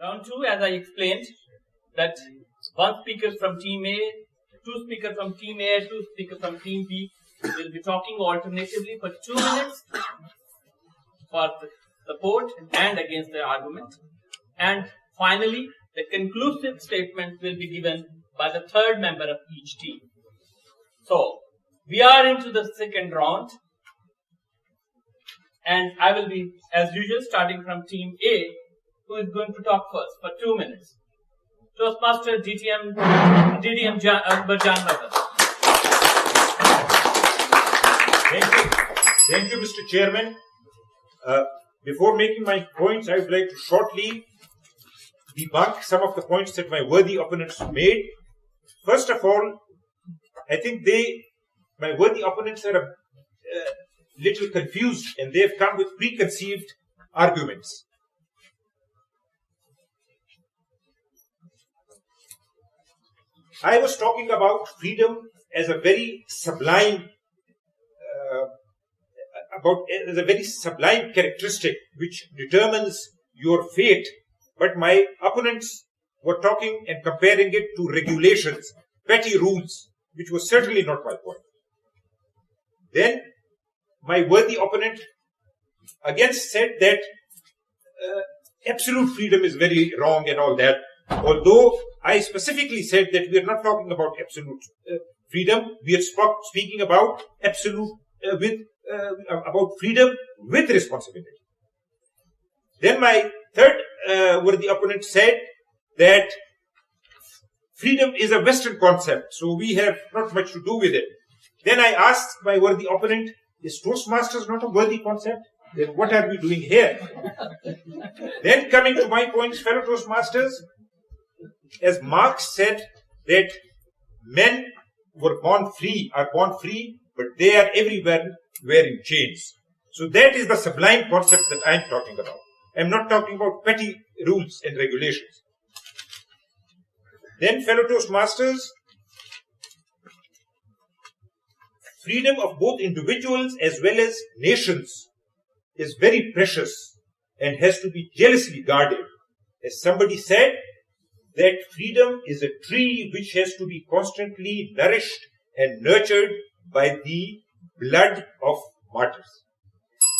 Round 2, as I explained, that one speaker from team A, two speakers from team A, two speakers from team B will be talking alternatively for 2 minutes for the support and against the argument. And finally, the conclusive statement will be given by the third member of each team. So, we are into the second round. And I will be, as usual, starting from team A, who is going to talk first for 2 minutes. Toastmaster DDM Mazhar. Thank you, Mr. Chairman. Before making my points, I would like to shortly debunk some of the points that my worthy opponents made. First of all, I think my worthy opponents are a little confused, and they have come with preconceived arguments. I was talking about freedom as a very sublime, characteristic which determines your fate. But my opponents were talking and comparing it to regulations, petty rules, which was certainly not my point. Then my worthy opponent again said that absolute freedom is very wrong and all that. Although I specifically said that we are not talking about absolute freedom, we are speaking about about freedom with responsibility. Then my third worthy opponent said that freedom is a Western concept, so we have not much to do with it. Then I asked my worthy opponent, is Toastmasters not a worthy concept? Then what are we doing here? Then coming to my points, fellow Toastmasters, as Marx said that men are born free, but they are everywhere wearing chains. So that is the sublime concept that I am talking about. I am not talking about petty rules and regulations. Then, fellow Toastmasters, freedom of both individuals as well as nations is very precious and has to be jealously guarded. As somebody said, that freedom is a tree which has to be constantly nourished and nurtured by the blood of martyrs.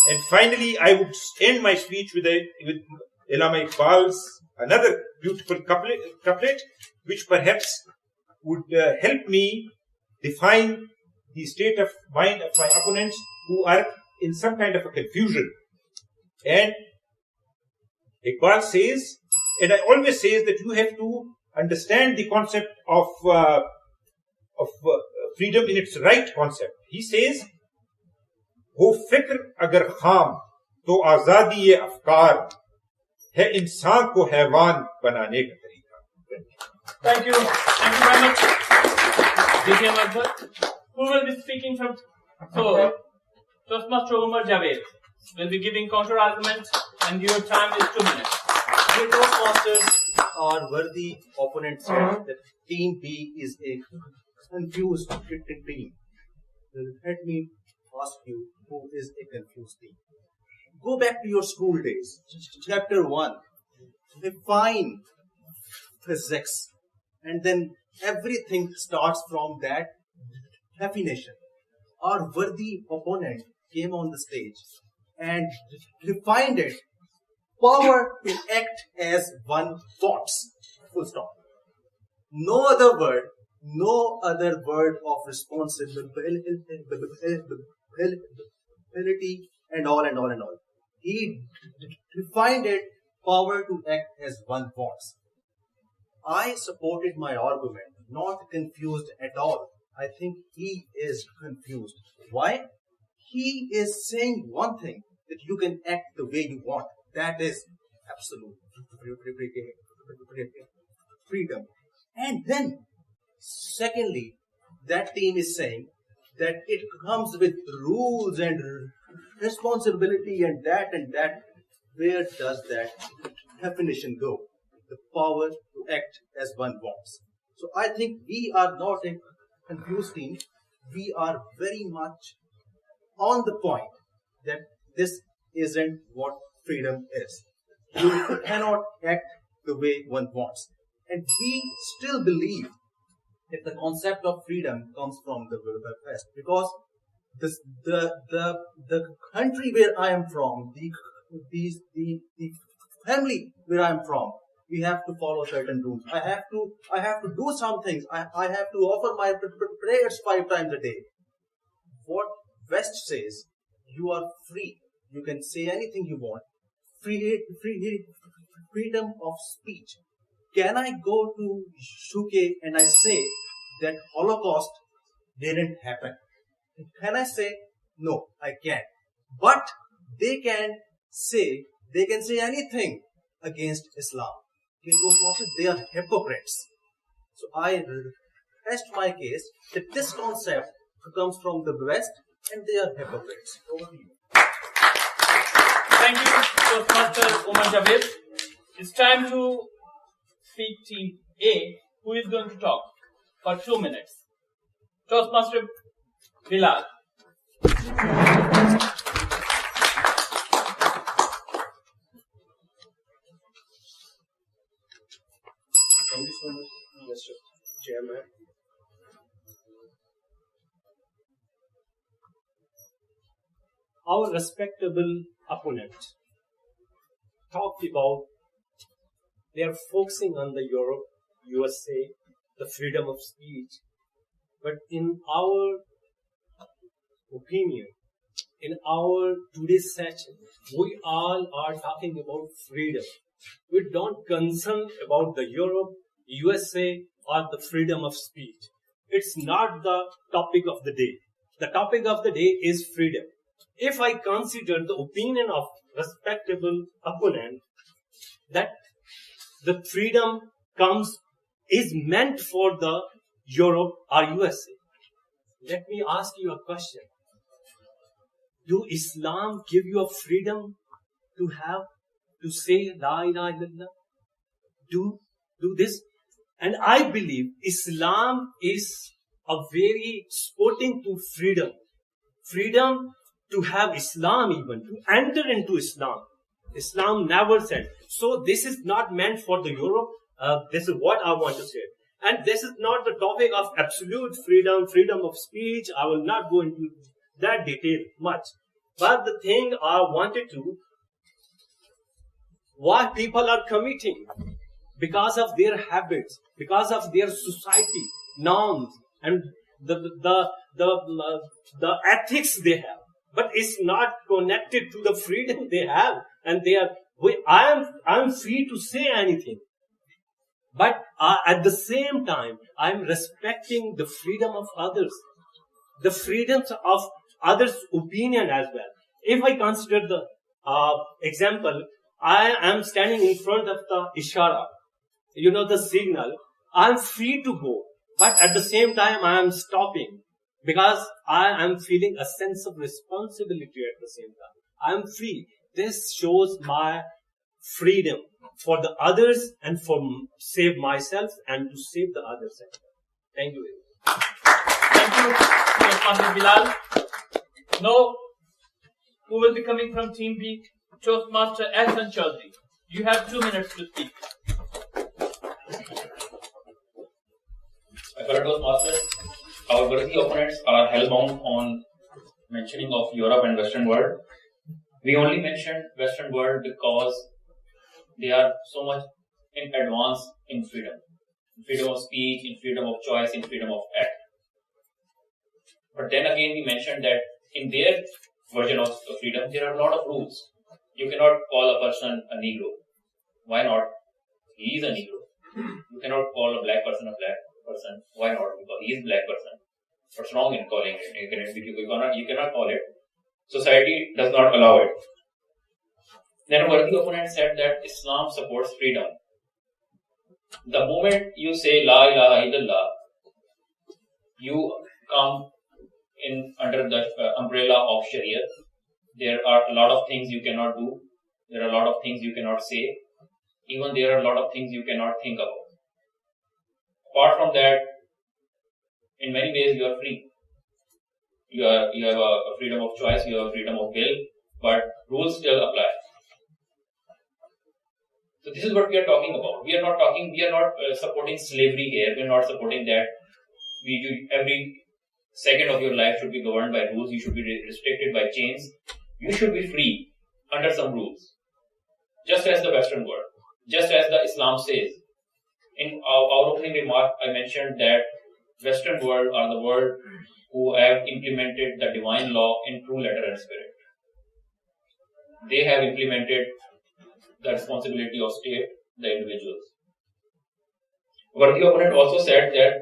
And finally, I would end my speech with Allama Iqbal's another beautiful couplet, which perhaps would help me define the state of mind of my opponents who are in some kind of a confusion. And Iqbal says, and I always say that you have to understand the concept of freedom in its right concept. He says, "Ho fikr agar kham, to azadi ye afkar hai insan ko haywan banane ka tarika." Thank you. Thank you very much. DDM Mazhar. Who will be speaking from? So, Toastmaster Umar Javed will be giving counter argument, and your time is 2 minutes. The Toastmasters are worthy opponents said that Team B is a confused team. Let me ask you, who is a confused team? Go back to your school days. Chapter 1. Define physics. And then everything starts from that definition. Our worthy opponent came on the stage and defined it. Power to act as one wants. Full stop. No other word of responsibility and all. He defined it, power to act as one wants. I supported my argument, not confused at all. I think he is confused. Why? He is saying one thing, that you can act the way you want. That is absolute freedom. And then, secondly, that team is saying that it comes with rules and responsibility and that. Where does that definition go? The power to act as one wants. So I think we are not a confused team. We are very much on the point that this isn't what freedom is. You cannot act the way one wants. And we still believe that the concept of freedom comes from the West, because the country where I am from, the family where I am from, we have to follow certain rules. I have to do some things. I have to offer my prayers 5 times a day. What West says, you are free. You can say anything you want. Freedom of speech. Can I go to UK and I say that Holocaust didn't happen? Can I say no? I can't. But they can say anything against Islam. They are hypocrites. So I rest my case that this concept comes from the West and they are hypocrites. Over to you. Thank you, Toastmaster Umar Javed. It's time to speak Team A, who is going to talk for 2 minutes. Toastmaster Bilal. Thank you so much, Mr. Chairman. Our respectable opponent talked about they are focusing on the Europe, USA, the freedom of speech. But in our opinion, in our today's session, we all are talking about freedom. We don't concern about the Europe, USA, or the freedom of speech. It's not the topic of the day. The topic of the day is freedom. If I consider the opinion of respectable opponent that the freedom is meant for the Europe or USA, let me ask you a question. Do Islam give you a freedom to say La ilaha illallah? Do this? And I believe Islam is a very supporting to freedom. Freedom to have Islam, even to enter into Islam. Islam never said. So this is not meant for the Europe. This is what I want to say. And this is not the topic of absolute freedom, freedom of speech. I will not go into that detail much. But the thing I wanted to, what people are committing because of their habits, because of their society, norms, and the ethics they have. But it's not connected to the freedom they have. And I am free to say anything. But at the same time, I am respecting the freedom of others. The freedoms of others' opinion as well. If I consider the example, I am standing in front of the ishara, the signal. I am free to go. But at the same time, I am stopping. Because I am feeling a sense of responsibility at the same time. I am free. This shows my freedom for the others and for save myself and to save the others. Thank you very much. Thank you, Toastmaster Bilal. Now, who will be coming from Team B? Toastmaster Ehsan Chaudhry. You have 2 minutes to speak. My fellow Toastmasters, our worthy opponents are hellbound on mentioning of Europe and Western world. We only mentioned Western world because they are so much in advance in freedom. In freedom of speech, in freedom of choice, in freedom of act. But then again we mentioned that in their version of freedom, there are a lot of rules. You cannot call a person a Negro. Why not? He is a Negro. You cannot call a black person a black person. Why not? Because he is a black person. What's wrong in calling it? You cannot call it. Society does not allow it. Then worthy opponent said that Islam supports freedom. The moment you say La ilaha illallah, you come in under the umbrella of Sharia. There are a lot of things you cannot do. There are a lot of things you cannot say. Even there are a lot of things you cannot think about. Apart from that, in many ways you are free. You have a freedom of choice, you have a freedom of will, but rules still apply. So this is what we are talking about. We are not supporting slavery here. We are not supporting that every second of your life should be governed by rules. You should be restricted by chains. You should be free under some rules. Just as the Western world. Just as the Islam says. In our opening remark, I mentioned that Western world are the world who have implemented the divine law in true letter and spirit. They have implemented the responsibility of state, the individuals. Worthy opponent also said that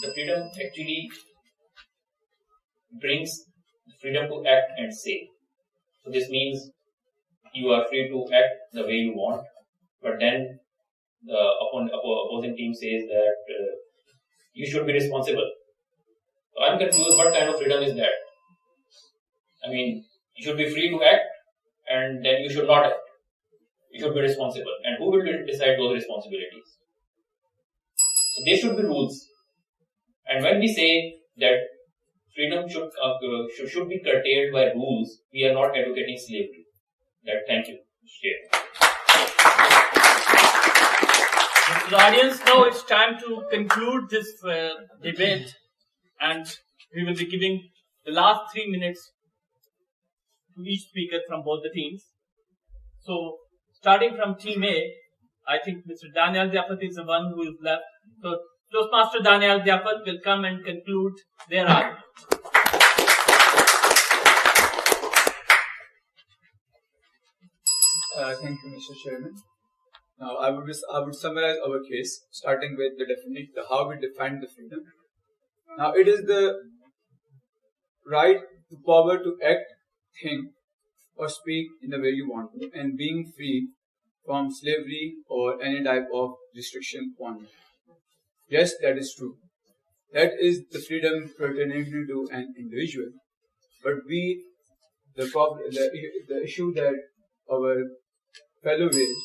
the freedom actually brings freedom to act and say. So this means you are free to act the way you want, but then the opposing team says that you should be responsible. So I'm confused, what kind of freedom is that? I mean, you should be free to act and then you should not act. You should be responsible. And who will decide those responsibilities? So there should be rules. And when we say that freedom should be curtailed by rules, we are not advocating slavery. Thank you. To the audience, now it's time to conclude this debate, and we will be giving the last 3 minutes to each speaker from both the teams. So, starting from Team A, I think Mr. Daniel Diafat is the one who is left. So, Toastmaster Daniel Diafat will come and conclude their argument. Thank you, Mr. Chairman. Now, I would summarize our case, starting with the definition, how we define the freedom. Now, it is the right to power to act, think, or speak in the way you want to, and being free from slavery or any type of restriction on it. Yes, that is true. That is the freedom pertaining to an individual. But the issue that our fellow raised.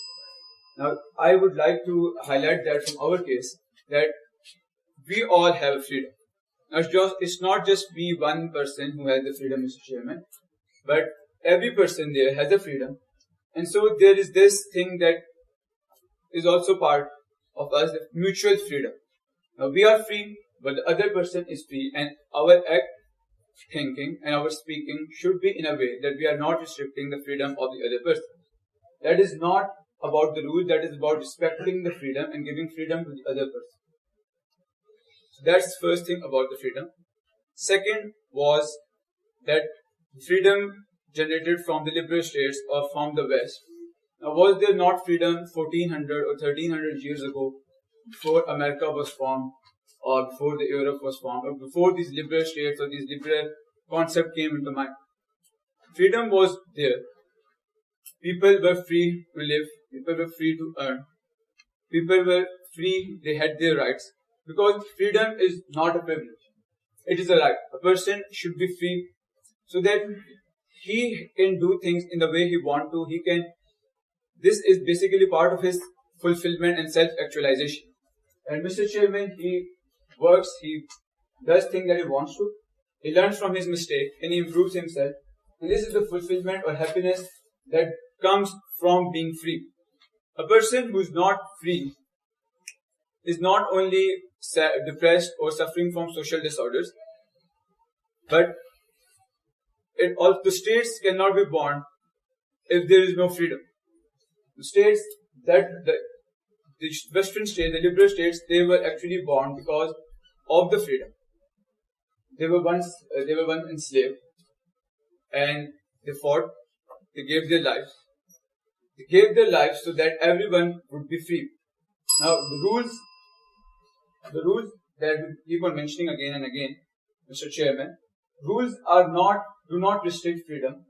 Now, I would like to highlight that from our case, that we all have freedom. Now, it's not just me, one person who has the freedom, Mr. Chairman, but every person there has the freedom. And so there is this thing that is also part of us, the mutual freedom. Now, we are free, but the other person is free, and our act, thinking, and our speaking should be in a way that we are not restricting the freedom of the other person. That is not about the rule, that is about respecting the freedom and giving freedom to the other person. So that's the first thing about the freedom. Second was that freedom generated from the liberal states or from the West. Now, was there not freedom 1400 or 1300 years ago, before America was formed, or before the Europe was formed, or before these liberal states or these liberal concepts came into mind? Freedom was there. People were free to live. People were free to earn. People were free, they had their rights. Because freedom is not a privilege. It is a right. A person should be free so that he can do things in the way he wants to. This is basically part of his fulfillment and self-actualization. And Mr. Chairman, he works, he does things that he wants to. He learns from his mistake and he improves himself. And this is the fulfillment or happiness that comes from being free. A person who is not free is not only depressed or suffering from social disorders, but the states cannot be born if there is no freedom. The states the Western states, the liberal states, they were actually born because of the freedom. They were once enslaved, and they fought. They gave their lives. They gave their lives so that everyone would be free. Now, the rules that we keep on mentioning again and again, Mr. Chairman, rules do not restrict freedom.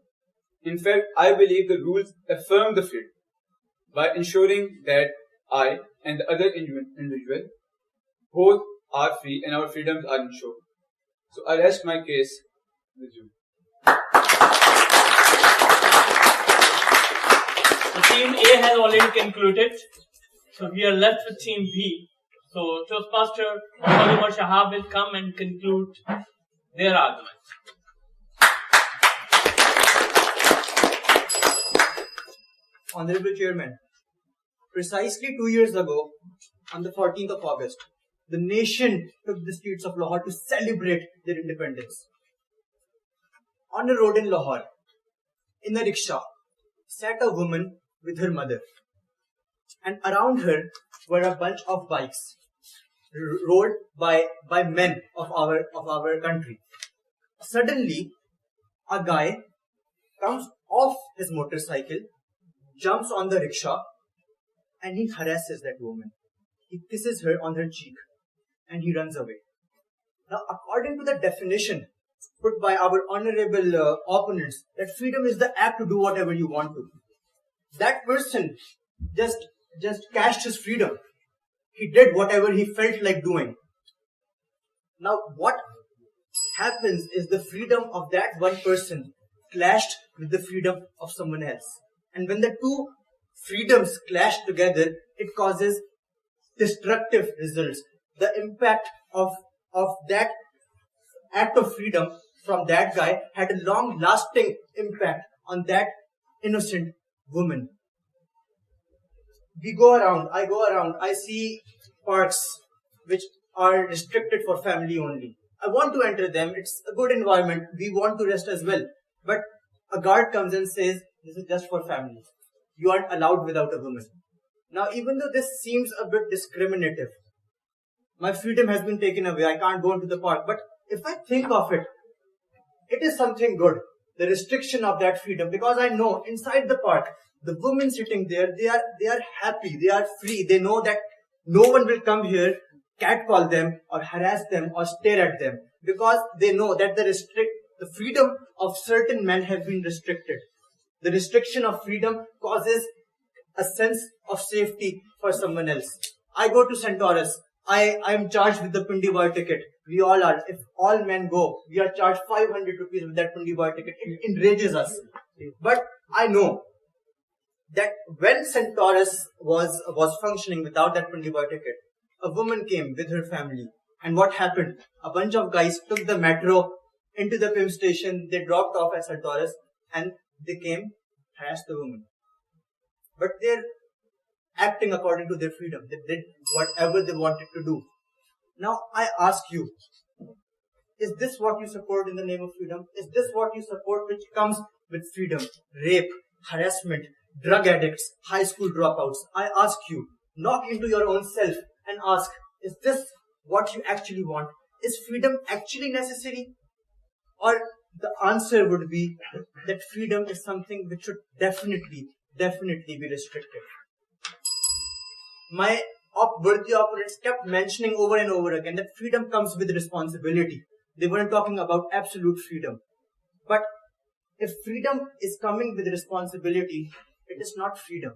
In fact, I believe the rules affirm the freedom by ensuring that I and the other individual both are free and our freedoms are ensured. So I rest my case with you. So Team A has already concluded. So we are left with Team B. So Toastmaster Umar Shahab will come and conclude their argument. Honorable Chairman, Precisely 2 years ago, on the 14th of August, the nation took the streets of Lahore to celebrate their independence. On a road in Lahore, in a rickshaw, sat a woman with her mother. And around her were a bunch of bikes, rode by men of our country. Suddenly, a guy comes off his motorcycle, jumps on the rickshaw, and he harasses that woman. He kisses her on her cheek, and he runs away. Now, according to the definition put by our honorable opponents, that freedom is the act to do whatever you want to. That person just cashed his freedom. He did whatever he felt like doing. Now, what happens is the freedom of that one person clashed with the freedom of someone else. And when the two freedoms clash together, it causes destructive results. The impact of that act of freedom from that guy had a long-lasting impact on that innocent woman. I go around, I see parks which are restricted for family only. I want to enter them, it's a good environment, we want to rest as well. But a guard comes and says, this is just for family. You aren't allowed without a woman. Now, even though this seems a bit discriminative, my freedom has been taken away, I can't go into the park. But if I think of it, it is something good, the restriction of that freedom, because I know inside the park, the women sitting there, they are happy, they are free, they know that no one will come here, catcall them or harass them or stare at them, because they know that the freedom of certain men have been restricted. The restriction of freedom causes a sense of safety for someone else. I go to Centaurus, I am charged with the Pindi boy ticket. We all are. If all men go, we are charged 500 rupees with that Pindi boy ticket. It enrages us. But I know that when Centaurus was functioning without that Pindi boy ticket, a woman came with her family. And what happened? A bunch of guys took the metro into the pimp station. They dropped off at Centaurus and they came, harassed the woman. But they're acting according to their freedom. They did whatever they wanted to do. Now I ask you, is this what you support in the name of freedom? Is this what you support which comes with freedom? Rape, harassment, drug addicts, high school dropouts. I ask you, knock into your own self and ask, is this what you actually want? Is freedom actually necessary? Or the answer would be that freedom is something which should definitely be restricted. My worthy opponents kept mentioning over and over again that freedom comes with responsibility. They weren't talking about absolute freedom. But if freedom is coming with responsibility, it is not freedom.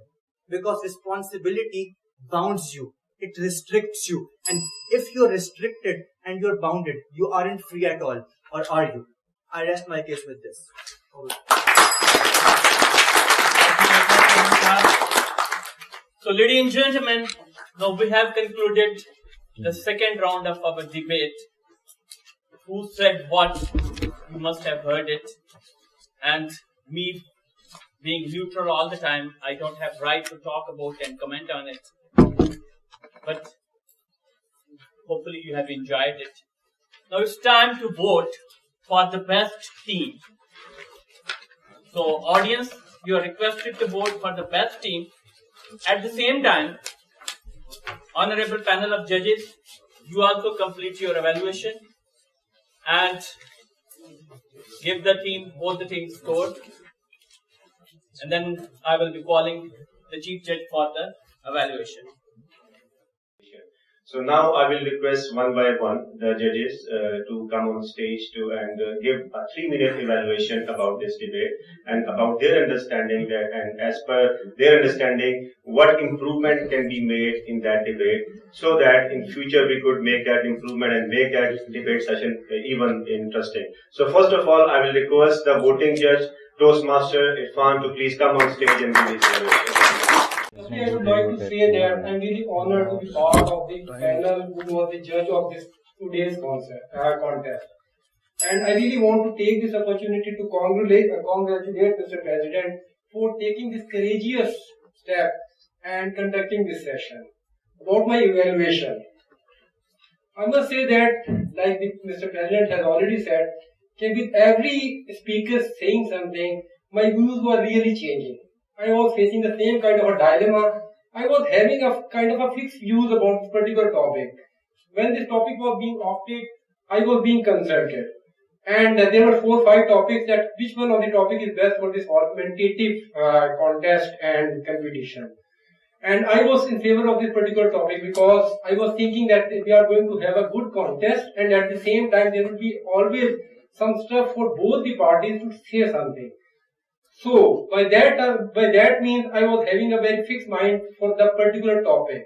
Because responsibility bounds you. It restricts you. And if you're restricted and you're bounded, you aren't free at all. Or are you? I rest my case with this. So, ladies and gentlemen, now we have concluded the second round of our debate. Who said what? You must have heard it. And me being neutral all the time, I don't have right to talk about and comment on it. But hopefully you have enjoyed it. Now it's time to vote for the best team. So audience, you are requested to vote for the best team. At the same time, honorable panel of judges, you also complete your evaluation and give both the teams score. And then I will be calling the chief judge for the evaluation. So now I will request one by one the judges to come on stage and give a 3-minute evaluation about this debate and about their understanding that, and as per their understanding, what improvement can be made in that debate so that in future we could make that improvement and make that debate session even interesting. So first of all, I will request the voting judge, Toastmaster Irfan, to please come on stage and give his evaluation. I would like to say that I'm really honored to be part of the panel who was the judge of this today's contest. And I really want to take this opportunity to congratulate Mr. President for taking this courageous step and conducting this session. About my evaluation, I must say that, like Mr. President has already said, with every speaker saying something, my views were really changing. I was facing the same kind of a dilemma. I was having a kind of a fixed views about this particular topic. When this topic was being opted, I was being consulted. And there were 4 or 5 topics that which one of the topic is best for this argumentative contest and competition. And I was in favor of this particular topic because I was thinking that we are going to have a good contest, and at the same time there will be always some stuff for both the parties to say something. So by that means I was having a very fixed mind for the particular topic.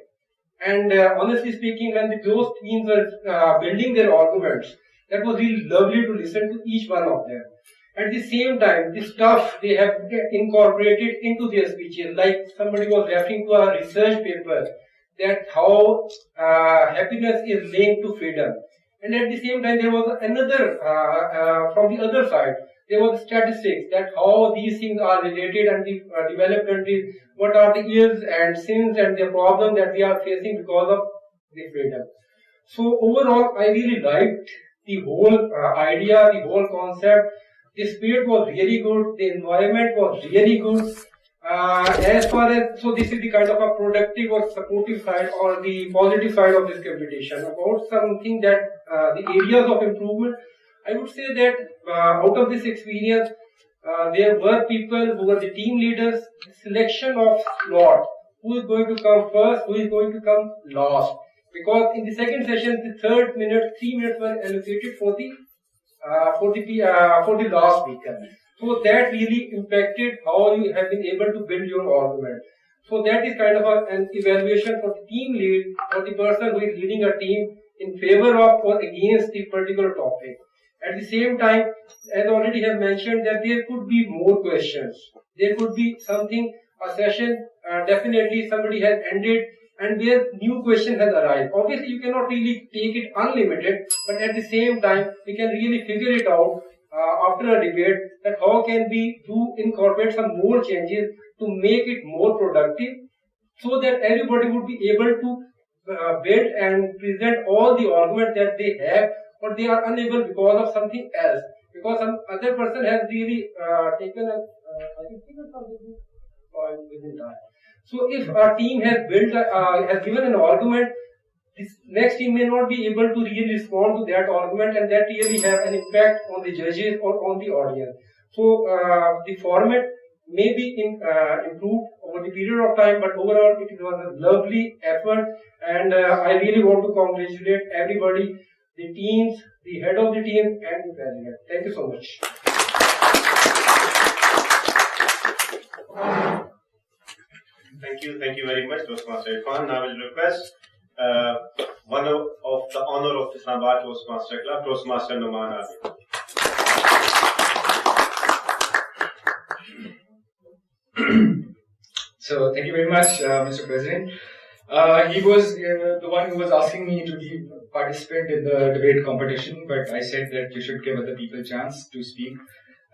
And honestly speaking, when those teams were building their arguments, that was really lovely to listen to each one of them. At the same time, the stuff they have incorporated into their speeches, like somebody was referring to a research paper, that how happiness is linked to freedom. And at the same time, there was another, from the other side, there was statistics that how these things are related, and the developed countries, what are the ills and sins and the problems that we are facing because of the freedom. So overall, I really liked the whole idea, the whole concept. The spirit was really good, the environment was really good. As far as, so this is the kind of a productive or supportive side or the positive side of this competition. About something that, the areas of improvement, I would say that out of this experience, there were people who were the team leaders, selection of slot, who is going to come first, who is going to come last. Because in the second session, the 3 minutes were allocated for the last speaker. So that really impacted how you have been able to build your argument. So that is kind of an evaluation for the team lead, or the person who is leading a team in favor of or against the particular topic. At the same time, as already have mentioned, that there could be more questions. There could be something, a session, definitely somebody has ended, and where new question has arrived. Obviously, you cannot really take it unlimited, but at the same time, we can really figure it out after a debate that how can we incorporate some more changes to make it more productive, so that everybody would be able to build and present all the arguments that they have, but they are unable because of something else. Because some other person has really taken a, so if our team has has given an argument, this next team may not be able to really respond to that argument, and that really have an impact on the judges or on the audience. So the format may be improved over the period of time, but overall it was a lovely effort, and I really want to congratulate everybody, the teams, the head of the team, and the president. Thank you so much. Thank you very much, Toastmaster Irfan. Now I will request one of the honor of Islamabad Toastmaster Club, Toastmaster Numan Abid. So thank you very much, Mr. President. He was the one who was asking me to participate in the debate competition, but I said that you should give other people a chance to speak.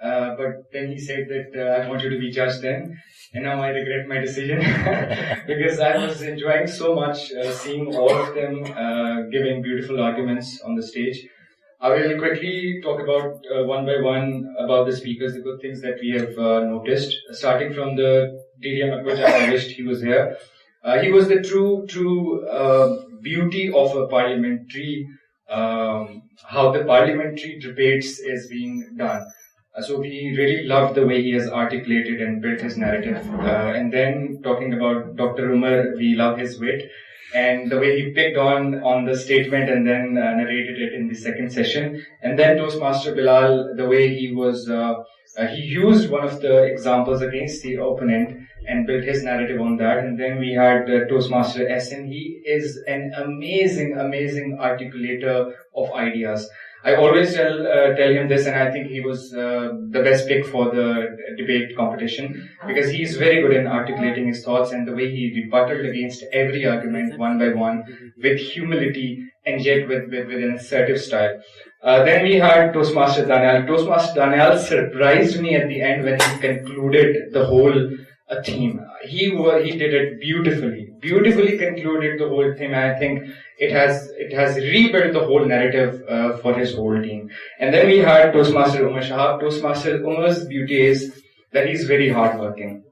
But then he said that I want you to be judged then, and now I regret my decision because I was enjoying so much seeing all of them giving beautiful arguments on the stage. I will quickly talk about one by one about the speakers, the good things that we have noticed, starting from the DDM approach. I wished he was here. He was the true beauty of a parliamentary, how the parliamentary debates is being done. So we really loved the way he has articulated and built his narrative. And then talking about Dr. Umar, we love his wit and the way he picked on the statement and then narrated it in the second session. And then Toastmaster Bilal, the way he was, he used one of the examples against the opponent and built his narrative on that. And then we had Toastmaster Essen. He is an amazing articulator of ideas. I always tell him this, and I think he was the best pick for the debate competition because he is very good in articulating his thoughts and the way he rebutted against every argument one by one with humility and yet with an assertive style. Then we had Toastmaster Daniel. Toastmaster Daniel surprised me at the end when he concluded the whole a theme. He did it beautifully concluded the whole thing. I think it has rebuilt the whole narrative for his whole team. And then we had Toastmaster Umar Shahab. Toastmaster Umar's beauty is that he's very hardworking.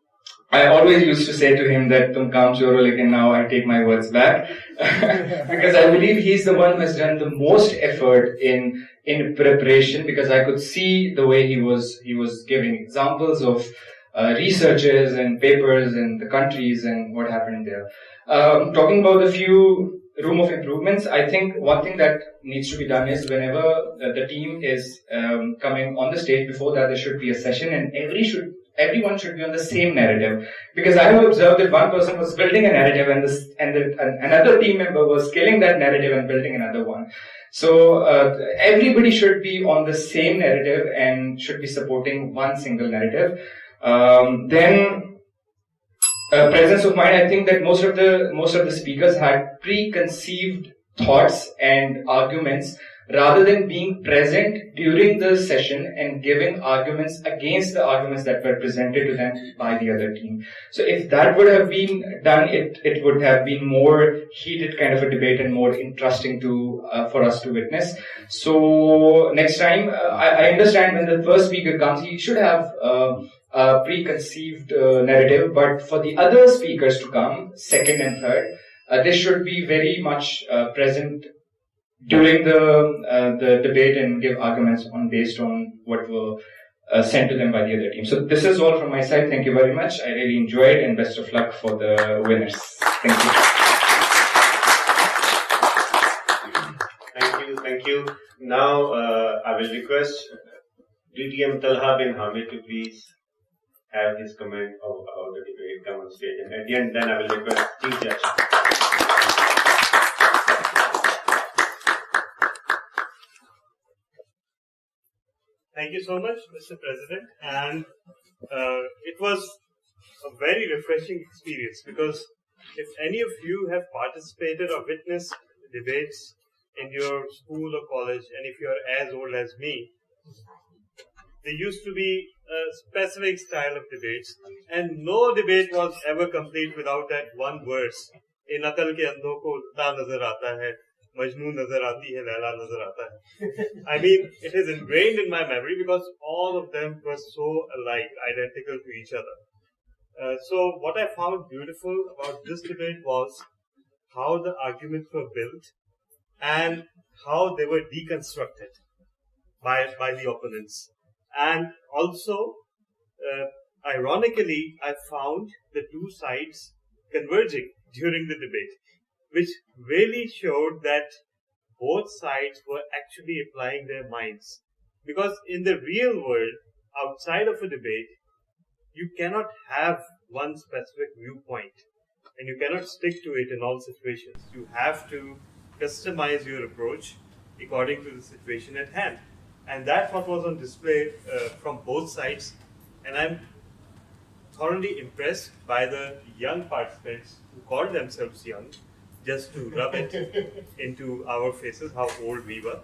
I always used to say to him that tum kaam choro, lekin now I take my words back. Because I believe he's the one who has done the most effort in preparation, because I could see the way he was giving examples of researches and papers and the countries and what happened there. Talking about a few room of improvements, I think one thing that needs to be done is whenever the team is coming on the stage, before that there should be a session and everyone should be on the same narrative. Because I have observed that one person was building a narrative and another team member was killing that narrative and building another one. So everybody should be on the same narrative and should be supporting one single narrative. Then presence of mind. I think that most of the speakers had preconceived thoughts and arguments rather than being present during the session and giving arguments against the arguments that were presented to them by the other team. So if that would have been done, it would have been more heated kind of a debate and more interesting for us to witness. So next time, I understand when the first speaker comes, he should have a preconceived narrative, but for the other speakers to come, second and third, they should be very much present during the debate and give arguments based on what were sent to them by the other team. So this is all from my side. Thank you very much. I really enjoyed, and best of luck for the winners. Thank you. Thank you. Now I will request DTM Talha bin Hamid to please have his comment about the debate come on stage, and at the end then I will request Chief Judge. Thank you so much, Mr. President, and it was a very refreshing experience, because if any of you have participated or witnessed debates in your school or college, and if you are as old as me, there used to be a specific style of debates, and no debate was ever complete without that one verse. In Akal ke andho ko ta nazar aata hai, Majnun nazar aati hai, Laila nazar aata hai. I mean, it is ingrained in my memory because all of them were so alike, identical to each other. So what I found beautiful about this debate was how the arguments were built and how they were deconstructed by the opponents. And also, ironically, I found the two sides converging during the debate, which really showed that both sides were actually applying their minds. Because in the real world, outside of a debate, you cannot have one specific viewpoint, and you cannot stick to it in all situations. You have to customize your approach according to the situation at hand. And that's what was on display from both sides. And I'm thoroughly impressed by the young participants who called themselves young, just to rub it into our faces how old we were.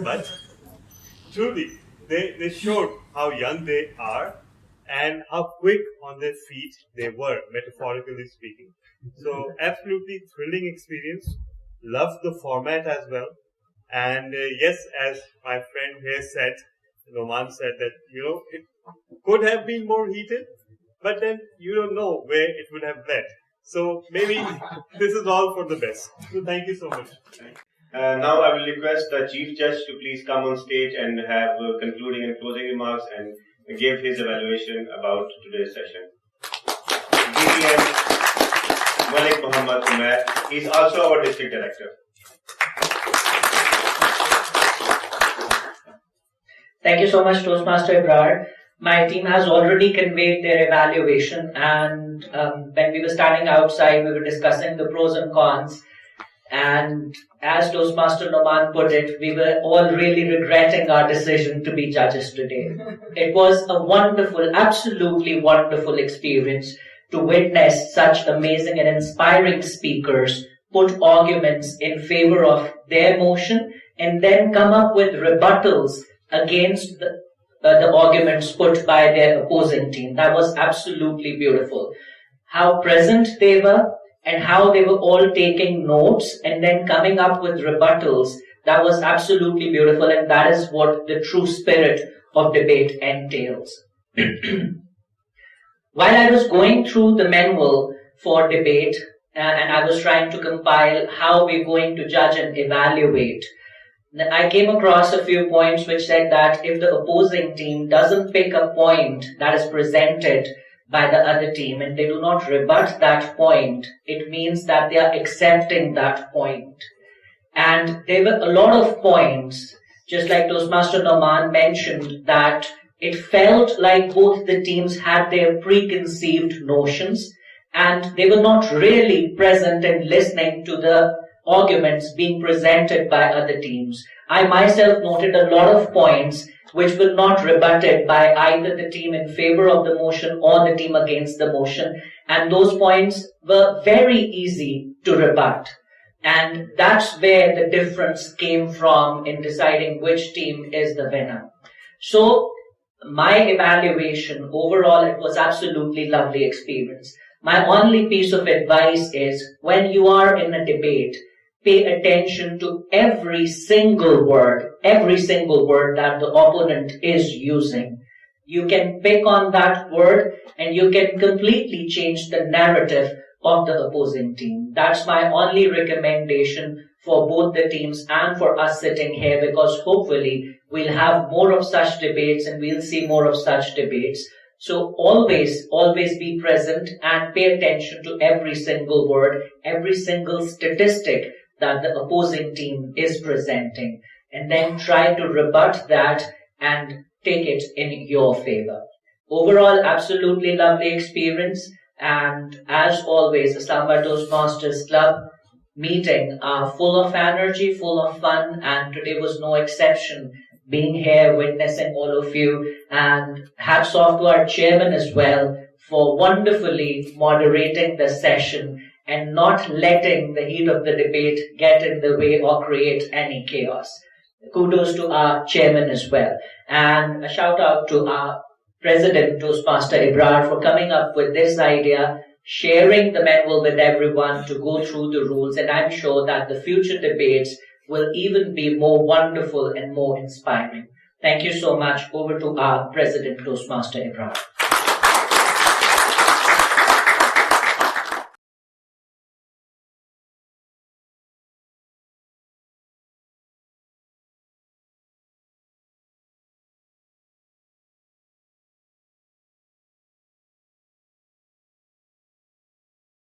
But truly, they showed how young they are and how quick on their feet they were, metaphorically speaking. So absolutely thrilling experience. Loved the format as well. And yes, as my friend here said, Noman said that, it could have been more heated, but then you don't know where it would have led. So maybe this is all for the best. So thank you so much. Now I will request the Chief Judge to please come on stage and have concluding and closing remarks and give his evaluation about today's session. DTM Malik Muhammad Umair, he is also our District Director. Thank you so much, Toastmaster Ibrar. My team has already conveyed their evaluation, and when we were standing outside, we were discussing the pros and cons. And as Toastmaster Noman put it, we were all really regretting our decision to be judges today. It was a wonderful, absolutely wonderful experience to witness such amazing and inspiring speakers put arguments in favor of their motion and then come up with rebuttals against the arguments put by their opposing team. That was absolutely beautiful. How present they were and how they were all taking notes and then coming up with rebuttals. That was absolutely beautiful, and that is what the true spirit of debate entails. While I was going through the manual for debate and I was trying to compile how we're going to judge and evaluate, I came across a few points which said that if the opposing team doesn't pick a point that is presented by the other team and they do not rebut that point, it means that they are accepting that point. And there were a lot of points, just like Toastmaster Noman mentioned, that it felt like both the teams had their preconceived notions and they were not really present and listening to the arguments being presented by other teams. I myself noted a lot of points which were not rebutted by either the team in favor of the motion or the team against the motion, and those points were very easy to rebut. And that's where the difference came from in deciding which team is the winner. So my evaluation overall, it was absolutely lovely experience. My only piece of advice is when you are in a debate, pay attention to every single word that the opponent is using. You can pick on that word and you can completely change the narrative of the opposing team. That's my only recommendation for both the teams and for us sitting here, because hopefully we'll have more of such debates and we'll see more of such debates. So always be present and pay attention to every single word, every single statistic that the opposing team is presenting, and then try to rebut that and take it in your favor. Overall, absolutely lovely experience. And as always, Islamabad Toastmasters Club meeting are full of energy, full of fun, and today was no exception. Being here, witnessing all of you, and hats off to our chairman as well for wonderfully moderating the session and not letting the heat of the debate get in the way or create any chaos. Kudos to our chairman as well. And a shout out to our President Toastmaster Ibrar for coming up with this idea, sharing the manual with everyone to go through the rules, and I'm sure that the future debates will even be more wonderful and more inspiring. Thank you so much. Over to our President Toastmaster Ibrar.